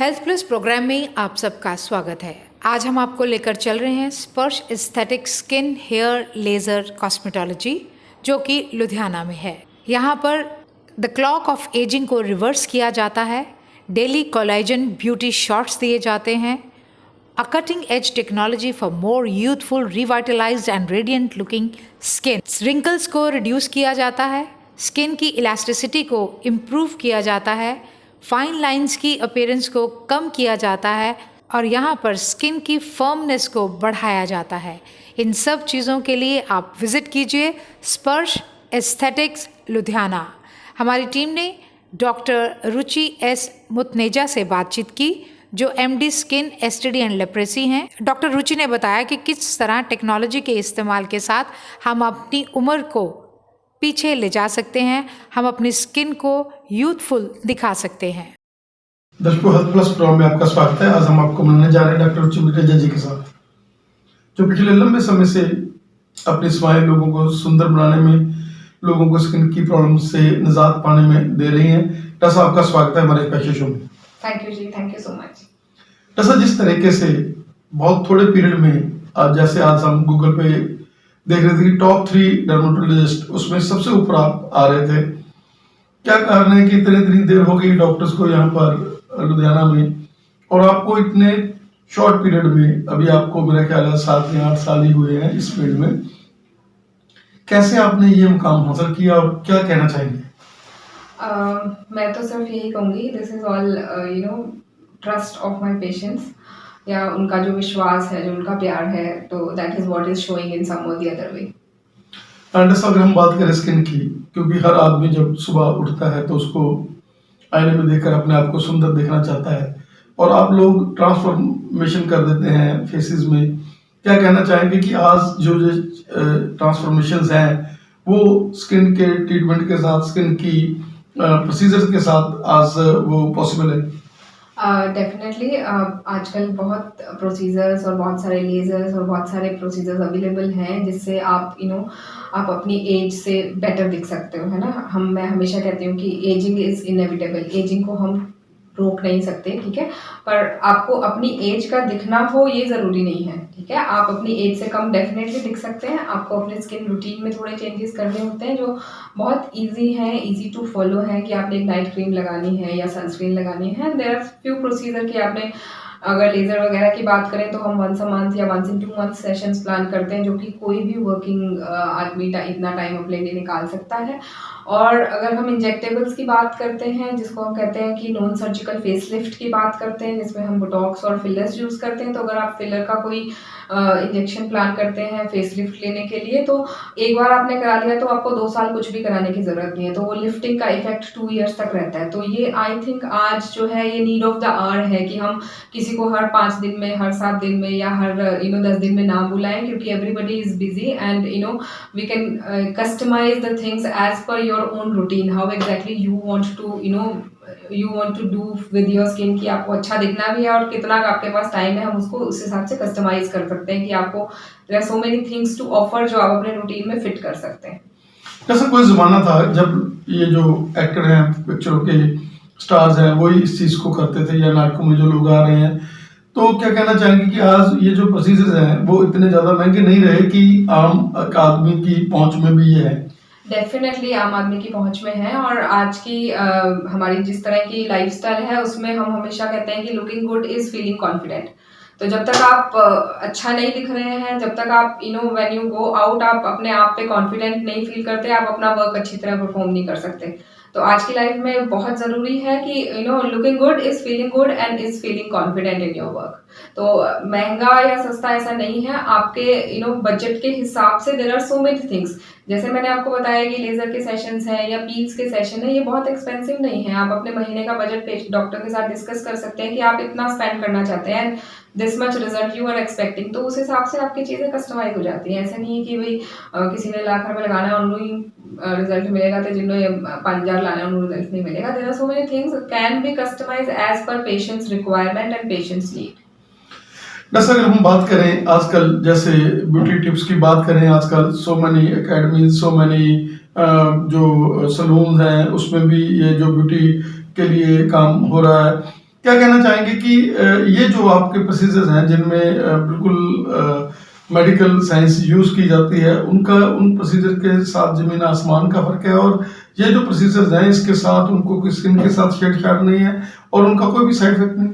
Health plus programme में आप सबका स्वागत है। आज हम आपको लेकर चल रहे हैं Sparsh aesthetic skin hair laser cosmetology, जो कि लुधियाना में है। यहाँ पर द क्लॉक ऑफ एजिंग को रिवर्स किया जाता है, डेली कोलेजन ब्यूटी शॉट्स दिए जाते हैं, a cutting edge technology for more youthful, revitalized and radiant looking skin. Wrinkles को रिड्यूस किया जाता है, स्किन की इलास्टिसिटी को इम्प्रूव किया जाता है, फाइन लाइंस की अपीयरेंस को कम किया जाता है और यहाँ पर स्किन की फर्मनेस को बढ़ाया जाता है। इन सब चीज़ों के लिए आप विजिट कीजिए स्पर्श एस्थेटिक्स लुधियाना। हमारी टीम ने डॉक्टर रुचि एस मुतनेजा से बातचीत की, जो MD skin STD and leprosy हैं। डॉक्टर रुचि ने बताया कि किस तरह टेक्नोलॉजी के इस्तेमाल के साथ हम अपनी उम्र को पीछे ले जा सकते हैं, हम अपनी स्किन को यूथफुल दिखा सकते हैं। दर्शकों, हेल्थ प्लस प्रोग्राम में आपका स्वागत है। आज हम आपको मिलने जा रहे हैं डॉक्टर रुचि मुतनेजा जी के साथ, जो पिछले लंबे समय से अपनी सेवाएं लोगों को सुंदर बनाने में, लोगों को स्किन की प्रॉब्लम से निजात पाने में दे रही हैं। डॉक्टर साहब, आपका स्वागत है हमारे स्पेशल शो में। थैंक यू जी, थैंक यू सो मच। ऐसा जिस तरीके से बहुत थोड़े पीरियड में जैसे आज हम गूगल पे देख रहे थे कि टॉप 3 डर्मेटोलॉजिस्ट, उसमें सबसे ऊपर आप आ रहे थे। क्या कारण है कि इतनी देर हो गई डॉक्टर्स को यहाँ पर लुधियाना में, और आपको इतने शॉर्ट पीरियड में, अभी आपको मेरा ख्याल है 7 या 8 साल ही हुए हैं इस फील्ड में, कैसे आपने ये मुकाम हासिल किया और क्या कहना चाहेंगे? मैं तो सिर्फ यही कहूँगी, this is all trust of my patients, या उनका जो विश्वास है, जो उनका प्यार है, तो that is what is showing in some or the other way. अगर हम बात करें स्किन की, क्योंकि हर आदमी जब सुबह उठता है तो उसको आईने में देखकर अपने आप को सुंदर देखना चाहता है, और आप लोग ट्रांसफॉर्मेशन कर देते हैं फेसेस में। क्या कहना चाहेंगे कि आज जो ट्रांसफॉर्मेशंस हैं वो स्किन के ट्रीटमेंट के साथ, स्किन की प्रोसीजर्स के साथ आज वो पॉसिबल है? डेफिनेटली आजकल बहुत प्रोसीजर्स और बहुत सारे लेज़र्स और बहुत सारे प्रोसीजर्स अवेलेबल हैं, जिससे आप आप अपनी एज से बेटर दिख सकते हो, है ना। मैं हमेशा कहती हूँ कि एजिंग इज़ इनएविटेबल, एजिंग को हम रोक नहीं सकते, ठीक है, पर आपको अपनी एज का दिखना हो ये ज़रूरी नहीं है, ठीक है। आप अपनी एज से कम डेफिनेटली दिख सकते हैं। आपको अपने स्किन रूटीन में थोड़े चेंजेस करने होते हैं, जो बहुत इजी हैं, इजी टू फॉलो हैं, कि आपने एक नाइट क्रीम लगानी है या सनस्क्रीन लगानी है। देयर आर फ्यू प्रोसीजर कि आपने, अगर लेज़र वगैरह की बात करें तो हम 1 मंथ या 1 से 2 मंथ सेशंस प्लान करते हैं, जो कि कोई भी वर्किंग आदमी इतना टाइम अपने लिए निकाल सकता है। और अगर हम इंजेक्टेबल्स की बात करते हैं, जिसको हम कहते हैं कि नॉन सर्जिकल फेसलिफ्ट की बात करते हैं, जिसमें हम बोटॉक्स और फिलर्स यूज़ करते हैं, तो अगर आप फिलर का कोई इंजेक्शन प्लान करते हैं फेसलिफ्ट लेने के लिए, तो एक बार आपने करा लिया तो आपको 2 साल कुछ भी कराने की ज़रूरत नहीं है, तो वो लिफ्टिंग का इफेक्ट 2 ईयर्स तक रहता है। तो ये आई थिंक आज जो है ये नीड ऑफ द आवर है कि हम किसी को हर 5 दिन में, हर 7 दिन में या हर 10 दिन में ना बुलाएं, क्योंकि everybody is busy and we can customise the things as per your own routine, how exactly you want to do with your skin, कि आपको अच्छा दिखना भी है और कितना आपके पास टाइम है, हम उसको उस हिसाब से कस्टमाइज कर सकते हैं कि आपको there are so many things to offer जो आप अपने रूटीन में फिट कर सकते हैं। जैसे कोई जमाना था जब ये जो एक्टर हैं, पिक्चरों के स्टार्स हैं, वही इस चीज को करते थे, या नाटकों में जो लोग आ रहे हैं, तो क्या कहना चाहेंगे कि आज ये जो प्रोसीजर्स हैं वो इतने ज्यादा महंगे नहीं रहे कि आम आदमी की पहुंच में भी ये है? डेफिनेटली आम आदमी की पहुंच में है, और आज की हमारी जिस तरह की लाइफस्टाइल है उसमें हम हमेशा कहते हैं कि looking good is feeling confident. तो जब तक आप अच्छा नहीं दिख रहे हैं, जब तक आप व्हेन यू गो आउट, आप अपने आप पे कॉन्फिडेंट नहीं फील करते, आप अपना वर्क अच्छी तरह परफॉर्म नहीं कर सकते। तो आज की लाइफ में बहुत ज़रूरी है कि looking good is feeling good and is feeling confident in your work. तो महंगा या सस्ता ऐसा नहीं है, आपके बजट के हिसाब से there are so many things. जैसे मैंने आपको बताया कि लेज़र के सेशंस हैं या पील्स के सेशन है, ये बहुत एक्सपेंसिव नहीं है। आप अपने महीने का बजट डॉक्टर के साथ डिस्कस कर सकते हैं कि आप इतना स्पेंड करना चाहते हैं, this much result you are expecting, तो उस हिसाब से आपकी चीज़ें कस्टमाइज हो जाती हैं। ऐसा नहीं है कि भाई किसी ने लाख रुपये लगाना है उन्होंने रिजल्ट मिलेगा, तो जिन्होंने 5,000 लाना है उन्होंने रिजल्ट नहीं मिलेगा। There are so many things can be customised as per patients requirement and patients need. जैसे अगर हम बात करें आजकल, जैसे ब्यूटी टिप्स की बात करें, आजकल so many academies, so many जो सलून हैं, उसमें भी ये जो ब्यूटी के लिए काम हो रहा है, क्या कहना चाहेंगे कि ये जो आपके प्रोसीजर्स हैं जिनमें बिल्कुल मेडिकल साइंस यूज की जाती है, उनका उन प्रोसीजर के साथ जमीन आसमान का फर्क है, और ये जो प्रोसीजर्स हैं इसके साथ उनको कोई स्किन के साथ छेड़छाड़ नहीं है और उनका कोई भी साइड इफेक्ट नहीं?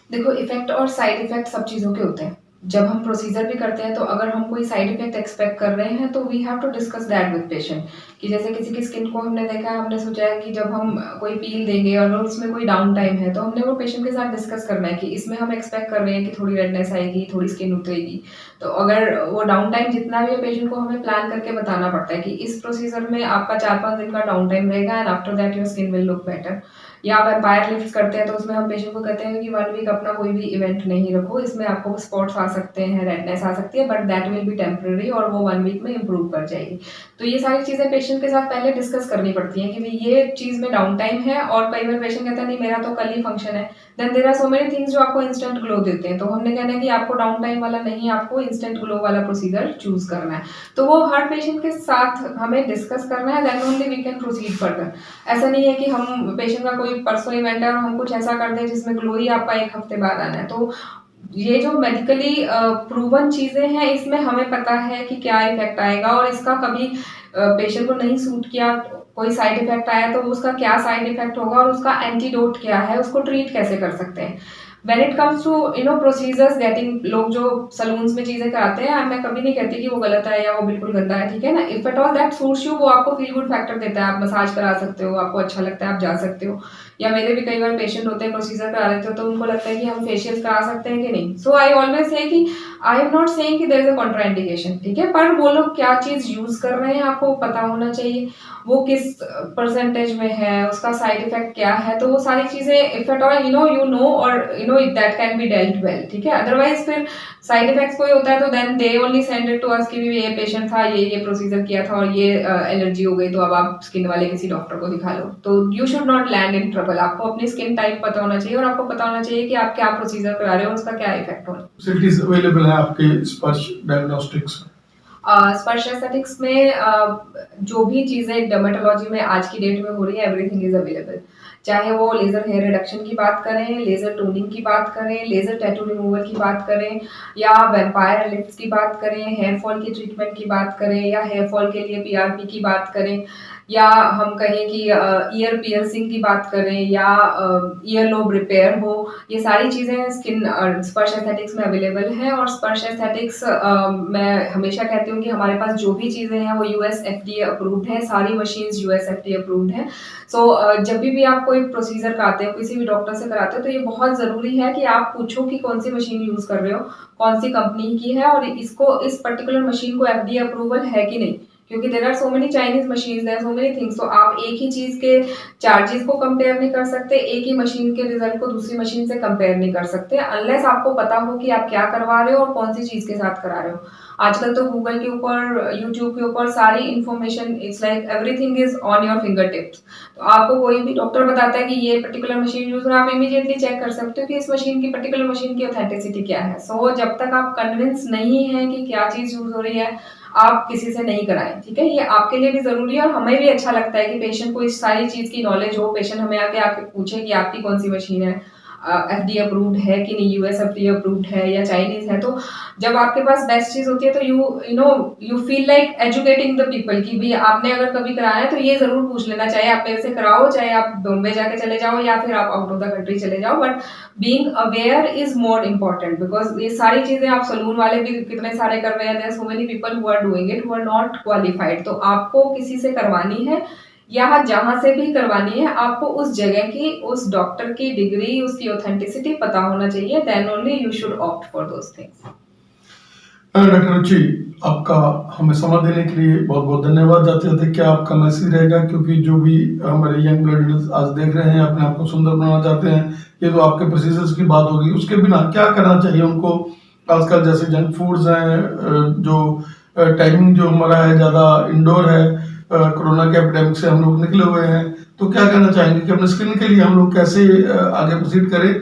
देखो, इफेक्ट और साइड इफेक्ट सब चीज़ों के होते हैं। जब हम प्रोसीजर भी करते हैं तो अगर हम कोई साइड इफेक्ट एक्सपेक्ट कर रहे हैं तो we have to discuss that with patient, कि जैसे किसी की स्किन को हमने देखा है, हमने सोचा है कि जब हम कोई पील देंगे और उसमें कोई डाउन टाइम है तो हमने वो पेशेंट के साथ डिस्कस करना है कि इसमें हम एक्सपेक्ट कर रहे हैं कि थोड़ी रेडनेस आएगी, थोड़ी स्किन उतरेगी। तो अगर वो डाउन टाइम जितना भी है पेशेंट को हमें प्लान करके बताना पड़ता है कि इस प्रोसीजर में आपका 4-5 दिन का डाउन टाइम रहेगा and after that your skin will look better. या आप एम्पायर लिफ्ट करते हैं तो उसमें हम पेशेंट को कहते हैं कि 1 वीक अपना कोई भी इवेंट नहीं रखो, इसमें आपको स्पॉट्स आ सकते हैं, रेडनेस आ सकती है, but that will be temporary और वो 1 वीक में इंप्रूव कर जाएगी। तो ये सारी चीज़ें पेशेंट के साथ पहले डिस्कस करनी पड़ती हैं कि भाई ये चीज़ में डाउन टाइम है, और कई बार पेशेंट कहता है नहीं मेरा तो कल ही फंक्शन है। Then there are so many things जो आपको इंस्टेंट ग्लो देते हैं, तो हमने कहना है कि आपको डाउन टाइम वाला नहीं, आपको इंस्टेंट ग्लो वाला प्रोसीजर चूज करना है। तो वो हर पेशेंट के साथ हमें डिस्कस करना है, then only we can proceed further. ऐसा नहीं है कि हम पेशेंट का कोई परसों इवेंट है और हम कुछ ऐसा कर दें जिसमें ग्लो ही आपका 1 हफ्ते बाद आना है। तो ये जो मेडिकली प्रूवन चीजें हैं, इसमें हमें पता है कि क्या इफेक्ट आएगा, और इसका कभी पेशेंट को नहीं सूट किया, कोई साइड इफेक्ट आया तो उसका क्या साइड इफेक्ट होगा और उसका एंटीडोट क्या है, उसको ट्रीट कैसे कर सकते हैं। When it comes to procedures getting, लोग जो सलून्स में चीजें कराते हैं, मैं कभी नहीं कहती कि वो गलत है या वो बिल्कुल गंदा है, ठीक है ना। If at all that suits you, वो आपको फील गुड फैक्टर देता है, आप मसाज करा सकते हो, आपको अच्छा लगता है, आप जा सकते हो। या मेरे भी कई बार पेशेंट होते हैं प्रोसीजर करा लेते हो तो उनको लगता है कि हम फेशियल करा सकते हैं कि नहीं। सो आई ऑलवेज से कि आई एम नॉट सेइंग कि देयर इज अ कॉन्ट्राइंडिकेशन, ठीक है, पर वो लोग क्या चीज यूज कर रहे हैं आपको पता होना चाहिए, वो किस परसेंटेज में है, उसका साइड इफेक्ट क्या है। तो वो सारी चीजें if at all you know or that can be dealt well, ठीक है। अदरवाइज फिर साइड इफेक्ट्स कोई होता है तो then they only send it to us कि ये पेशेंट था, ये प्रोसीजर किया था और ये एलर्जी हो गई, तो अब आप स्किन वाले किसी डॉक्टर को दिखा लो। तो you should not land in trouble. आपको अपनी स्किन टाइप पता होना चाहिए और आपको पता होना चाहिए कि आप क्या प्रोसीजर करा रहे हो और उसका क्या इफेक्ट होना। फैसिलिटीज अवेलेबल है आपके स्पर्श डायग्नोस्टिक्स में? स्पर्श एस्थेटिक्स में जो भी चीज़ें डर्मेटोलॉजी में आज की डेट में हो रही है, एवरीथिंग इज अवेलेबल। चाहे वो लेज़र हेयर रिडक्शन की बात करें, लेज़र टोनिंग की बात करें, लेज़र टैटू रिमूवल की बात करें, या वैम्पायर लिफ्ट्स की बात करें, हेयर फॉल की ट्रीटमेंट की बात करें, या हेयर फॉल के लिए पीआरपी की बात करें, या हम कहें कि ईयर पियर्सिंग की बात करें, या ईयर लोब रिपेयर हो, ये सारी चीज़ें स्किन स्पर्श एस्थेटिक्स में अवेलेबल हैं। और स्पर्श एस्थेटिक्स मैं हमेशा कहती हूँ कि हमारे पास जो भी चीज़ें हैं वो यूएस एफडीए अप्रूव्ड है, सारी मशीन्स यूएस एफडीए अप्रूव्ड हैं। सो जब भी आप कोई प्रोसीजर कराते हो, किसी भी डॉक्टर से कराते हो, तो ये बहुत ज़रूरी है कि आप पूछो कि कौन सी मशीन यूज़ कर रहे हो, कौन सी कंपनी की है, और इसको इस पर्टिकुलर मशीन को एफडीए अप्रूवल है कि नहीं, क्योंकि there are so many Chinese machines, there are so many things. तो आप एक ही चीज़ के चार्जेस को कंपेयर नहीं कर सकते, एक ही मशीन के रिजल्ट को दूसरी मशीन से कंपेयर नहीं कर सकते, अनलेस आपको पता हो कि आप क्या करवा रहे हो और कौन सी चीज़ के साथ करा रहे हो। आजकल तो गूगल के ऊपर, यूट्यूब के ऊपर सारी information, it's like everything is on your finger tips. तो आपको कोई भी डॉक्टर बताता है कि ये पर्टिकुलर मशीन यूज, आप इमीडिएटली चेक कर सकते हो कि इस मशीन की पर्टिकुलर मशीन की ऑथेंटिसिटी क्या है। सो जब तक आप कन्विंस नहीं है कि क्या चीज़ यूज हो रही है, आप किसी से नहीं कराएं, ठीक है। ये आपके लिए भी जरूरी है और हमें भी अच्छा लगता है कि पेशेंट को इस सारी चीज की नॉलेज हो, पेशेंट हमें आके पूछे कि आपकी कौन सी मशीन है, एफडीए अप्रूव्ड है कि नहीं, यूएस एफडीए अप्रूव्ड है या चाइनीज है। तो जब आपके पास बेस्ट चीज होती है तो you feel like educating the people कि भाई आपने अगर कभी कराना है तो ये जरूर पूछ लेना, चाहे आप मेरे से कराओ, चाहे आप बॉम्बे जाके चले जाओ या फिर आप आउट ऑफ द कंट्री चले जाओ, but being aware is more important, because ये सारी चीजें आप सलून वाले भी कितने सारे कर रहे हैं, there are so many people who are doing it who are not qualified. तो आपको किसी से करवानी है या जहां से भी करवानी है, आपको उस जगह की, उस डॉक्टर की डिग्री, उसकी ऑथेंटिसिटी पता होना चाहिए, then only you should opt for those things. Doctor Ruchi, आपका हमें समय देने के लिए बहुत बहुत धन्यवाद। जाते जाते क्या आपका मैसेज रहेगा, क्योंकि जो भी हमारे यंग ब्लड आज देख रहे हैं, अपने आप को सुंदर बनाना चाहते हैं, ये तो आपके प्रोसीजर्स की बात होगी, उसके बिना क्या करना चाहिए उनको? आजकल जैसे जंक फूड्स हैं, जो टाइमिंग जो हमारा है ज़्यादा इंडोर है, कोरोना के एपिडेमिक से हम लोग निकले हुए हैं, तो क्या कहना चाहेंगे कि अपने स्किन के लिए हम लोग कैसे आगे प्रोसीड करें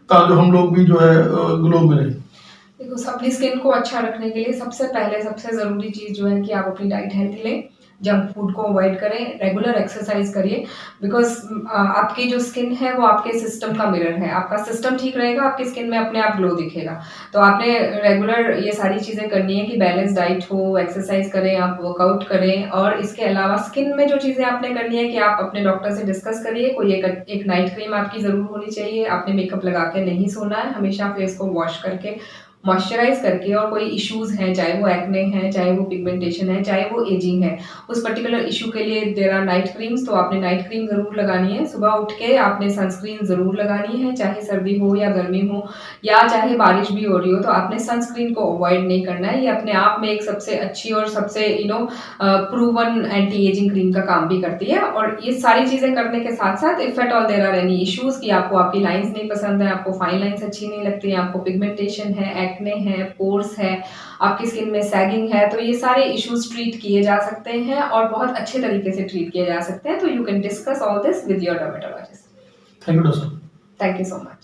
ताकि हम लोग भी जो है ग्लो में रहें? देखो, अपनी स्किन को अच्छा रखने के लिए सबसे पहले सबसे ज़रूरी चीज़ जो है कि आप अपनी डाइट हेल्थी लें। जंक फूड को अवॉइड करें, रेगुलर एक्सरसाइज करिए, बिकॉज आपकी जो स्किन है वो आपके सिस्टम का मिरर है। आपका सिस्टम ठीक रहेगा, आपकी स्किन में अपने आप ग्लो दिखेगा। तो आपने रेगुलर ये सारी चीज़ें करनी है कि बैलेंस डाइट हो, एक्सरसाइज करें, आप वर्कआउट करें, और इसके अलावा स्किन में जो चीज़ें आपने करनी है कि आप अपने डॉक्टर से डिस्कस करिए। कोई एक नाइट क्रीम आपकी ज़रूर होनी चाहिए। आपने मेकअप लगा के नहीं सोना है, हमेशा फेस को वॉश करके, मॉइस्चराइज करके। और कोई इश्यूज़ हैं, चाहे वो एक्ने हैं, चाहे वो पिगमेंटेशन है, चाहे वो एजिंग है, उस पर्टिकुलर इशू के लिए देयर आर नाइट क्रीम्स। तो आपने नाइट क्रीम ज़रूर लगानी है। सुबह उठ के आपने सनस्क्रीन ज़रूर लगानी है, चाहे सर्दी हो या गर्मी हो या चाहे बारिश भी हो रही हो, तो आपने सनस्क्रीन को अवॉइड नहीं करना है। ये अपने आप में एक सबसे अच्छी और सबसे प्रूवन एंटी एजिंग क्रीम का काम भी करती है। और ये सारी चीज़ें करने के साथ साथ, if at all there are any issues कि आपको आपकी लाइंस नहीं पसंद है, आपको फाइन लाइंस अच्छी नहीं लगती हैं, आपको पिगमेंटेशन है, एक्ने है, पोर्स है, आपकी स्किन में सैगिंग है, तो ये सारे इश्यूज ट्रीट किए जा सकते हैं और बहुत अच्छे तरीके से ट्रीट किए जा सकते हैं। तो you can discuss all this with your dermatologist. Thank you doctor. Thank you so much.